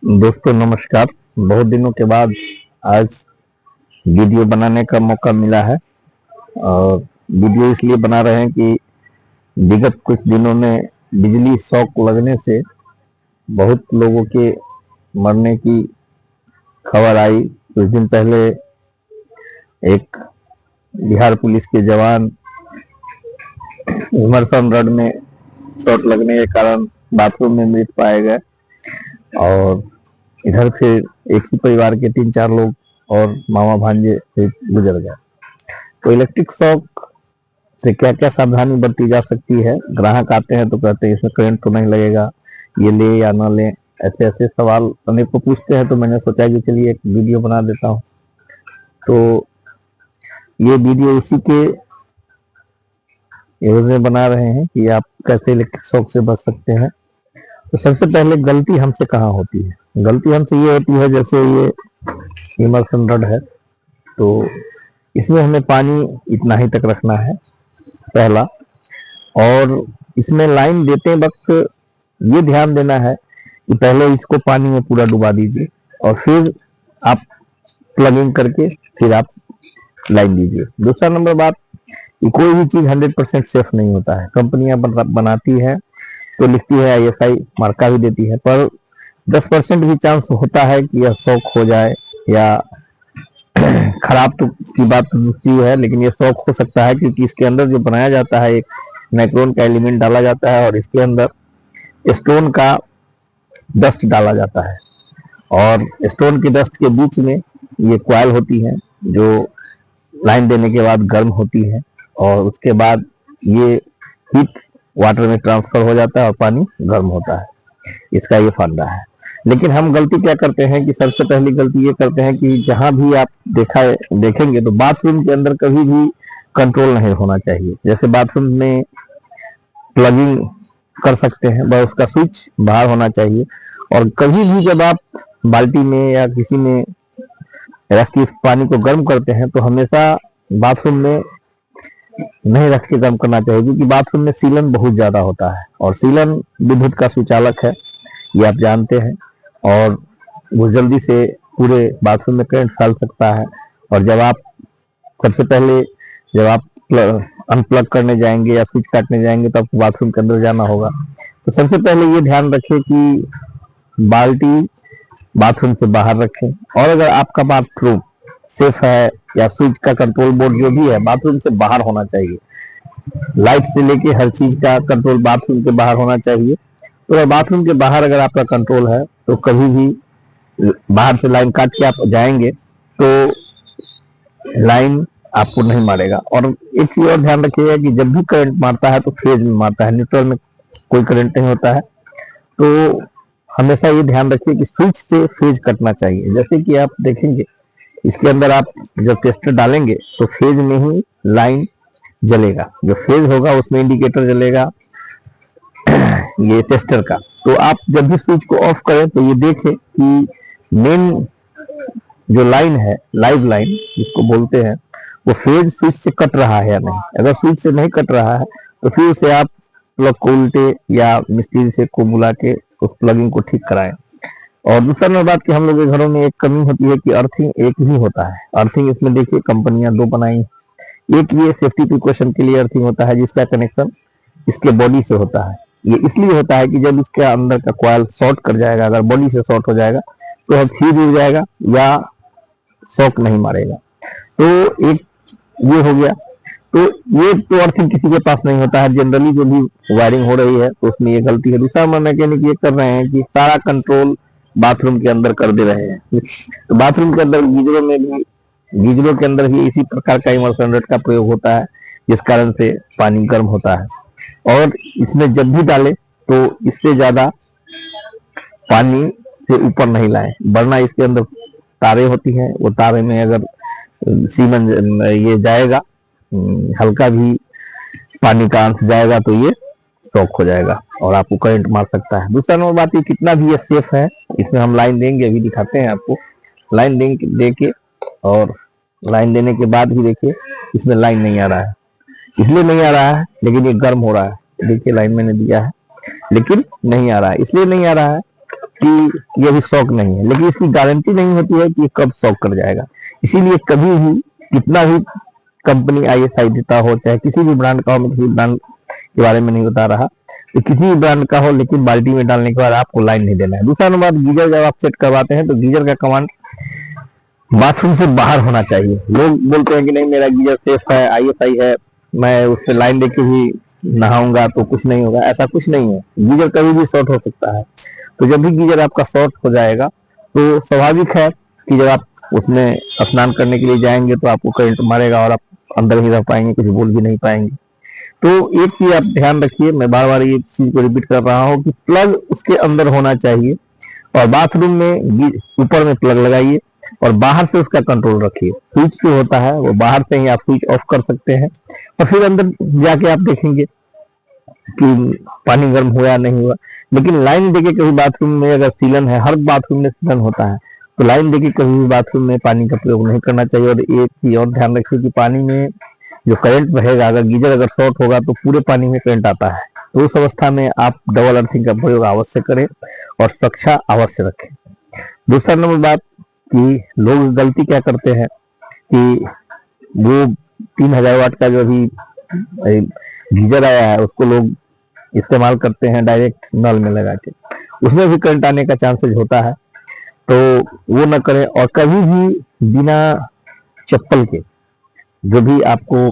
दोस्तों नमस्कार। बहुत दिनों के बाद आज वीडियो बनाने का मौका मिला है और वीडियो इसलिए बना रहे हैं कि विगत कुछ दिनों में बिजली शॉक लगने से बहुत लोगों के मरने की खबर आई। कुछ दिन पहले एक बिहार पुलिस के जवान इमरसन रड में शॉट लगने के कारण बाथरूम में मृत पाए गए और इधर फिर एक ही परिवार के 3-4 लोग और मामा भांजे से गुजर गए। तो इलेक्ट्रिक शॉक से क्या क्या सावधानी बरती जा सकती है। ग्राहक आते हैं तो कहते हैं इसमें करंट तो नहीं लगेगा, ये ले या ना ले, ऐसे ऐसे सवाल अनेकों पूछते हैं। तो मैंने सोचा कि चलिए एक वीडियो बना देता हूँ। तो ये वीडियो उसी के एवज में बना रहे हैं कि आप कैसे इलेक्ट्रिक शॉक से बच सकते हैं। तो सबसे पहले गलती हमसे कहाँ होती है? गलती हमसे ये होती है, जैसे ये इमर्सन रड है तो इसमें हमें पानी इतना ही तक रखना है पहला, और इसमें लाइन देते वक्त ये ध्यान देना है कि पहले इसको पानी में पूरा डुबा दीजिए और फिर आप प्लगिंग करके फिर आप लाइन दीजिए। दूसरा नंबर बात, कोई भी चीज 100% सेफ नहीं होता है। कंपनियां बनाती है तो लिखती है ISI मार्का भी देती है, पर 10% भी चांस होता है कि यह शॉक हो जाए या खराब तो की बात तो दूसरी है, लेकिन यह शॉक हो सकता है क्योंकि इसके अंदर जो बनाया जाता है एक नाइक्रोन का एलिमेंट डाला जाता है और इसके अंदर स्टोन का डस्ट डाला जाता है और स्टोन की डस्ट के बीच में ये कॉइल होती है जो लाइन देने के बाद गर्म होती है और उसके बाद ये हीट वाटर में ट्रांसफर हो जाता है और पानी गर्म होता है। इसका ये फायदा है। लेकिन हम गलती क्या करते हैं कि सबसे पहली गलती ये करते हैं कि जहां भी आप देखेंगे तो बाथरूम के अंदर कभी भी कंट्रोल नहीं होना चाहिए। जैसे बाथरूम में प्लगिंग कर सकते हैं, बस उसका स्विच बाहर होना चाहिए। और कभी भी जब आप बाल्टी में या किसी में रख के इस पानी को गर्म करते हैं तो हमेशा बाथरूम में नहीं रख के गर्म करना चाहिए, क्योंकि बाथरूम में सीलन बहुत ज्यादा होता है और सीलन विद्युत का सुचालक है, ये आप जानते हैं, और वो जल्दी से पूरे बाथरूम में करंट फैल सकता है। और जब आप सबसे पहले जब आप अनप्लग करने जाएंगे या स्विच काटने जाएंगे तो आपको बाथरूम के अंदर जाना होगा। तो सबसे पहले ये ध्यान रखें कि बाल्टी बाथरूम से बाहर रखें, और अगर आपका बाथरूम सेफ है या स्विच का कंट्रोल बोर्ड जो भी है बाथरूम से बाहर होना चाहिए। लाइट से लेके हर चीज का कंट्रोल बाथरूम के बाहर होना चाहिए। तो अगर बाथरूम के बाहर अगर आपका कंट्रोल है तो कभी भी बाहर से लाइन काट के आप जाएंगे तो लाइन आपको नहीं मारेगा। और एक चीज और ध्यान रखिएगा कि जब भी करंट मारता है तो फेज में मारता है, न्यूट्रल में कोई करंट नहीं होता है। तो हमेशा ये ध्यान रखिए कि स्विच से फेज कटना चाहिए। जैसे कि आप देखेंगे इसके अंदर आप जब टेस्टर डालेंगे तो फेज में ही लाइन जलेगा, जो फेज होगा उसमें इंडिकेटर जलेगा ये टेस्टर का। तो आप जब भी स्विच को ऑफ करें तो ये देखें कि मेन जो लाइन है, लाइव लाइन जिसको बोलते हैं, वो फेज स्विच से कट रहा है या नहीं। अगर स्विच से नहीं कट रहा है तो फिर उसे आप प्लग को उल्टे या मिस्त्री से को बुला के उस प्लगिंग को ठीक कराएं। और दूसरा नंबर बात कि हम लोग के घरों में एक कमी होती है कि अर्थिंग एक ही होता है। अर्थिंग इसमें देखिए कंपनियां 2 बनाई, एक ये सेफ्टी प्रिकॉशन के लिए अर्थिंग होता है जिसका कनेक्शन इसके बॉडी से होता है। ये इसलिए होता है कि जब इसके अंदर का कॉइल शॉर्ट कर जाएगा, अगर बॉडी से शॉर्ट हो जाएगा तो फ्यूज उड़ जाएगा या शॉक नहीं मारेगा। तो एक ये हो गया। तो ये तो अर्थिंग किसी के पास नहीं होता है। जनरली जो भी वायरिंग हो रही है तो उसमें ये गलती है। दूसरा मैकेनिक ये कर रहे हैं कि सारा कंट्रोल बाथरूम के अंदर कर दे रहे हैं। तो बाथरूम के अंदर गीजरों में भी, गीजरों के अंदर भी इसी प्रकार का इमर्सन रड का प्रयोग होता है, जिस कारण से पानी गर्म होता है। और इसमें जब भी डाले तो इससे ज्यादा पानी से ऊपर नहीं लाए, वरना इसके अंदर तारे होती हैं, वो तारे में अगर सीमन ये जाएगा, हल्का भी पानी का अंश जाएगा तो ये शॉक हो जाएगा और आपको करंट मार सकता है। दूसरा नंबर बात, ये कितना भी ये सेफ है, इसमें हम लाइन देंगे, अभी दिखाते हैं आपको। लाइन दे के और लाइन देने के बाद भी देखिए इसमें लाइन नहीं आ रहा है। इसलिए नहीं आ रहा है लेकिन ये गर्म हो रहा है। देखिए लाइन मैंने दिया है लेकिन नहीं आ रहा है। इसलिए नहीं आ रहा है कि ये अभी शॉक नहीं है, लेकिन इसकी गारंटी नहीं होती है कि ये कब शॉक कर जाएगा। इसीलिए कभी भी कितना भी कंपनी ISI देता हो, चाहे किसी भी ब्रांड का हो, मैं किसी ब्रांड के बारे में नहीं बता रहा, तो किसी भी ब्रांड का हो, लेकिन बाल्टी में डालने के बाद आपको लाइन नहीं देना है। दूसरा नंबर, गीजर जब आप सेट करवाते हैं तो गीजर का कमांड बाथरूम से बाहर होना चाहिए। लोग बोलते हैं कि नहीं मेरा गीजर सेफ है, ISI है, मैं उससे लाइन देके ही नहाऊंगा तो कुछ नहीं होगा। ऐसा कुछ नहीं है, गीजर कभी भी शॉर्ट हो सकता है। तो जब भी गीजर आपका शॉर्ट हो जाएगा तो स्वाभाविक है कि जब आप उसमें स्नान करने के लिए जाएंगे तो आपको करंट मारेगा और आप अंदर ही रह पाएंगे, कुछ बोल भी नहीं पाएंगे। तो एक चीज आप ध्यान रखिए, मैं बार बार ये चीज को रिपीट कर रहा हूँ कि प्लग उसके अंदर होना चाहिए, और बाथरूम में ऊपर में प्लग लगाइए और बाहर से उसका कंट्रोल रखिए। स्विच जो होता है वो बाहर से ही आप स्विच ऑफ कर सकते हैं, और फिर अंदर जाके आप देखेंगे कि पानी गर्म हुआ या नहीं हुआ। लेकिन लाइन देके कभी बाथरूम में अगर सीलन है, हर बाथरूम में सीलन होता है, तो लाइन देके कभी भी बाथरूम में पानी का प्रयोग नहीं करना चाहिए। और एक चीज और ध्यान रखिए कि पानी में जो करंट रहेगा, अगर गीजर अगर शॉर्ट होगा तो पूरे पानी में करंट आता है, तो उस अवस्था में आप डबल अर्थिंग का प्रयोग अवश्य करें और सुरक्षा अवश्य रखें। दूसरा नंबर बात कि लोग गलती क्या करते हैं कि वो 3000 वाट का जो अभी गीजर आया है उसको लोग इस्तेमाल करते हैं डायरेक्ट नल में लगा के, उसमें भी करंट आने का चांसेस होता है, तो वो न करें। और कभी भी बिना चप्पल के, जो भी आपको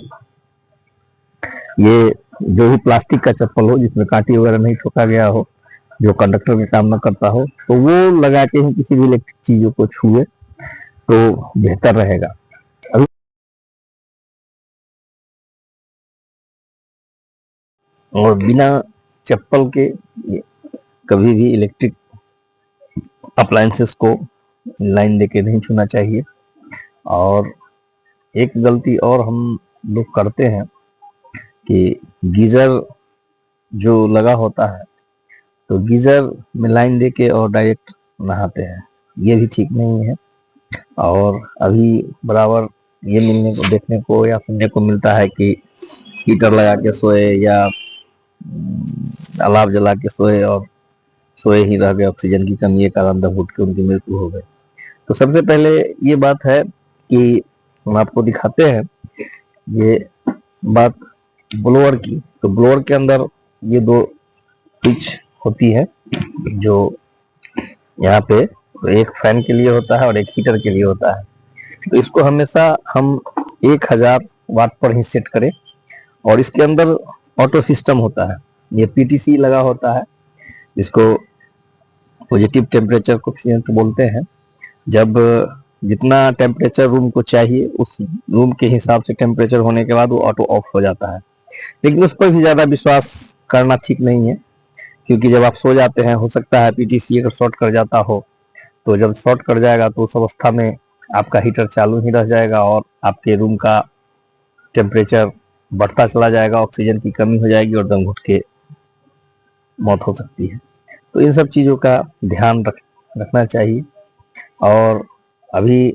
ये जो भी प्लास्टिक का चप्पल हो जिसमें कांटी वगैरह नहीं ठोका गया हो, जो कंडक्टर का काम न करता हो, तो वो लगा के ही किसी भी इलेक्ट्रिक चीजों को छुए तो बेहतर रहेगा। अभी और बिना चप्पल के कभी भी इलेक्ट्रिक अप्लायंसेस को लाइन देके नहीं छूना चाहिए। और एक गलती और हम लोग करते हैं कि गीजर जो लगा होता है तो गीजर में लाइन देके और डायरेक्ट नहाते हैं, ये भी ठीक नहीं है। और अभी बराबर ये मिलने को देखने को या सुनने को मिलता है कि हीटर लगा के सोए या अलाव जला के सोए और सोए ही रह गए, ऑक्सीजन की कमी के कारण दम घुट के उनकी मृत्यु हो गई। तो सबसे पहले ये बात है कि हम आपको दिखाते हैं ये बात ब्लोअर की। तो ब्लोअर के अंदर ये दो स्विच होती है, जो यहाँ पे एक फैन के लिए होता है और एक हीटर के लिए होता है। तो इसको हमेशा हम 1000 वाट पर ही सेट करें। और इसके अंदर ऑटो सिस्टम होता है, ये PTC लगा होता है, इसको पॉजिटिव टेम्परेचर कोएफिशिएंट बोलते हैं। जब जितना टेम्परेचर रूम को चाहिए उस रूम के हिसाब से टेम्परेचर होने के बाद वो ऑटो ऑफ हो जाता है। लेकिन उस पर भी ज़्यादा विश्वास करना ठीक नहीं है, क्योंकि जब आप सो जाते हैं हो सकता है PTC अगर शॉर्ट कर जाता हो, तो जब शॉर्ट कर जाएगा तो उस अवस्था में आपका हीटर चालू ही रह जाएगा और आपके रूम का टेम्परेचर बढ़ता चला जाएगा, ऑक्सीजन की कमी हो जाएगी और दम घुट के मौत हो सकती है। तो इन सब चीज़ों का ध्यान रखना चाहिए। और अभी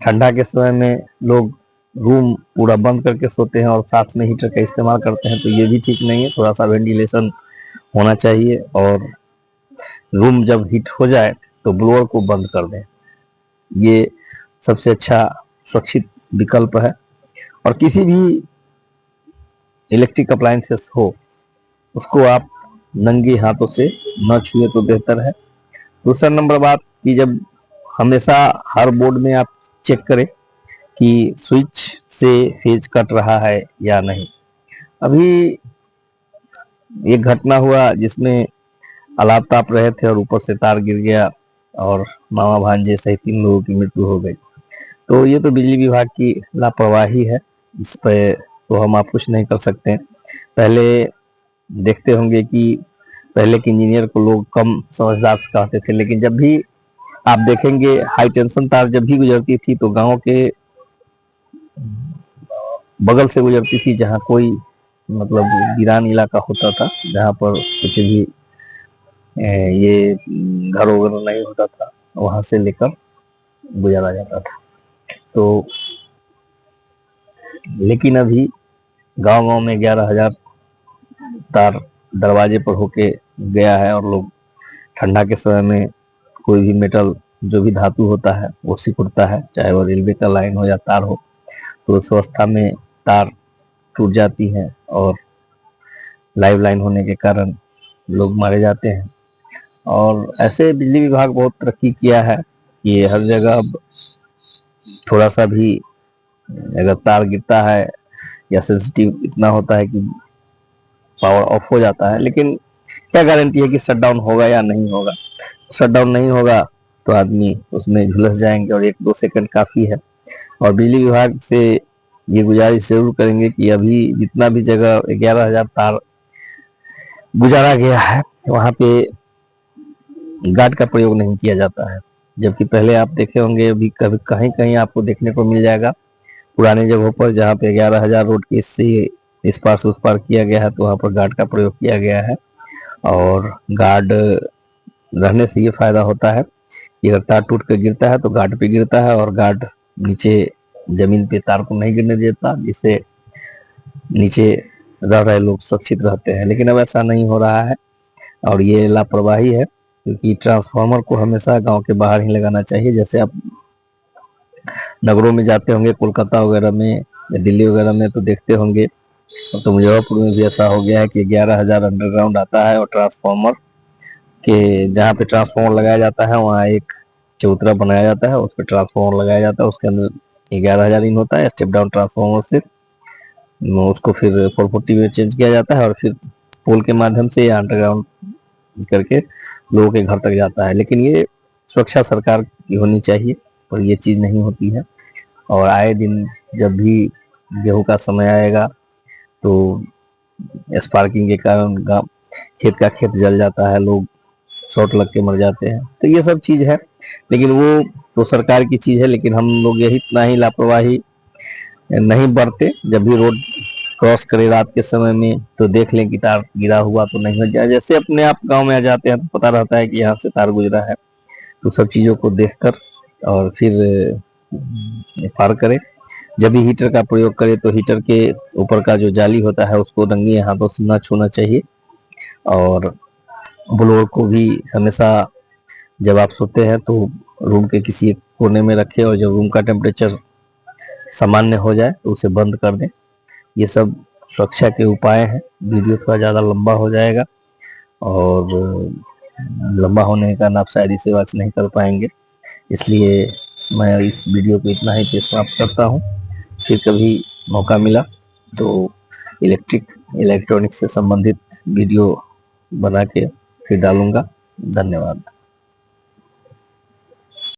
ठंडा के समय में लोग रूम पूरा बंद करके सोते हैं और साथ में हीटर का इस्तेमाल करते हैं, तो ये भी ठीक नहीं है। थोड़ा सा वेंटिलेशन होना चाहिए और रूम जब हीट हो जाए तो ब्लोअर को बंद कर दें, ये सबसे अच्छा सुरक्षित विकल्प है। और किसी भी इलेक्ट्रिक अप्लायंसेस हो उसको आप नंगे हाथों से न छुए तो बेहतर है। दूसरा नंबर बात कि जब हमेशा हर बोर्ड में आप चेक करें कि स्विच से फेज कट रहा है या नहीं। अभी एक घटना हुआ जिसमें अलाव ताप रहे थे और ऊपर से तार गिर गया और मामा भांजे सहित 3 लोगों की मृत्यु हो गई। तो ये तो बिजली विभाग की लापरवाही है, इस पे तो हम आप कुछ नहीं कर सकते। पहले देखते होंगे कि पहले के इंजीनियर को लोग कम समझदार कहते थे, लेकिन जब भी आप देखेंगे हाई टेंशन तार जब भी गुजरती थी तो गांव के बगल से गुजरती थी, जहां कोई मतलब वीरान इलाका होता था, जहां पर कुछ भी ये घर वगैरह नहीं होता था, वहां से लेकर गुजारा जाता था। तो लेकिन अभी गांव गांव में 11,000 तार दरवाजे पर होके गया है और लोग ठंडा के समय में कोई भी मेटल जो भी धातु होता है वो सिकुड़ता है, चाहे वो रेलवे का लाइन हो या तार हो, तो उस अवस्था में तार टूट जाती है और लाइव लाइन होने के कारण लोग मारे जाते हैं। और ऐसे बिजली विभाग बहुत तरक्की किया है कि हर जगह अब थोड़ा सा भी अगर तार गिरता है या सेंसिटिव इतना होता है कि पावर ऑफ हो जाता है, लेकिन क्या गारंटी है कि शट डाउन होगा या नहीं होगा। शट डाउन नहीं होगा तो आदमी उसमें झुलस जाएंगे और 1-2 सेकंड काफ़ी है। और बिजली विभाग से ये गुजारिश जरूर करेंगे कि अभी जितना भी जगह 11,000 तार गुजारा गया है वहाँ पे गार्ड का प्रयोग नहीं किया जाता है, जबकि पहले आप देखे होंगे अभी कभी कहीं कहीं आपको देखने को मिल जाएगा पुराने जगहों पर जहाँ पे 11,000 रोड के इससे इस पार से उस पार किया गया है तो वहाँ पर गार्ड का प्रयोग किया गया है। और गार्ड रहने से ये फायदा होता है कि अगर तार टूट कर गिरता है तो गार्ड पे गिरता है और गार्ड नीचे जमीन पे तार को नहीं गिरने देता, जिससे नीचे रह रहे लोग सुरक्षित रहते हैं। लेकिन अब ऐसा नहीं हो रहा है और ये लापरवाही है, क्योंकि ट्रांसफार्मर को हमेशा गांव के बाहर ही लगाना चाहिए। जैसे आप नगरों में जाते होंगे, कोलकाता वगैरह में या दिल्ली वगैरह में, तो देखते होंगे, तो मुजफ्फरपुर में भी ऐसा हो गया है कि 11,000 अंडरग्राउंड आता है और ट्रांसफार्मर के जहाँ पे ट्रांसफार्मर लगाया जाता है वहाँ एक चबूतरा बनाया जाता है, उस पर ट्रांसफार्मर लगाया जाता है, उसके अंदर 11,000 इन होता है स्टेप डाउन ट्रांसफार्मर से। उसको फिर 440 में चेंज किया जाता है और फिर पोल के माध्यम से या अंडरग्राउंड करके लोगों के घर तक जाता है। लेकिन ये सुरक्षा सरकार की होनी चाहिए और ये चीज़ नहीं होती है। और आए दिन जब भी गेहूं का समय आएगा तो स्पार्किंग के कारण खेत का खेत जल जाता है, लोग शॉर्ट लग के मर जाते हैं। तो ये सब चीज़ है, लेकिन वो तो सरकार की चीज़ है, लेकिन हम लोग यही इतना ही लापरवाही नहीं बरते। जब भी रोड क्रॉस करे रात के समय में तो देख लें कि तार गिरा हुआ तो नहीं हो जाए। जैसे अपने आप गांव में आ जाते हैं तो पता रहता है कि यहाँ से तार गुजरा है, तो सब चीज़ों को देखकर और फिर पार करें। जब भी हीटर का प्रयोग करें तो हीटर के ऊपर का जो जाली होता है उसको रंगीन हाथों से न छूना चाहिए। और ब्लोअर को भी हमेशा जब आप सोते हैं तो रूम के किसी कोने में रखें और जब रूम का टेम्परेचर सामान्य हो जाए तो उसे बंद कर दें। ये सब सुरक्षा के उपाय हैं। वीडियो थोड़ा ज़्यादा लंबा हो जाएगा और लंबा होने का आप शायद इसे वॉच नहीं कर पाएंगे, इसलिए मैं इस वीडियो को इतना ही पे समाप्त करता हूँ। फिर कभी मौका मिला तो इलेक्ट्रॉनिक्स से संबंधित वीडियो बना के फिर डालूंगा। धन्यवाद।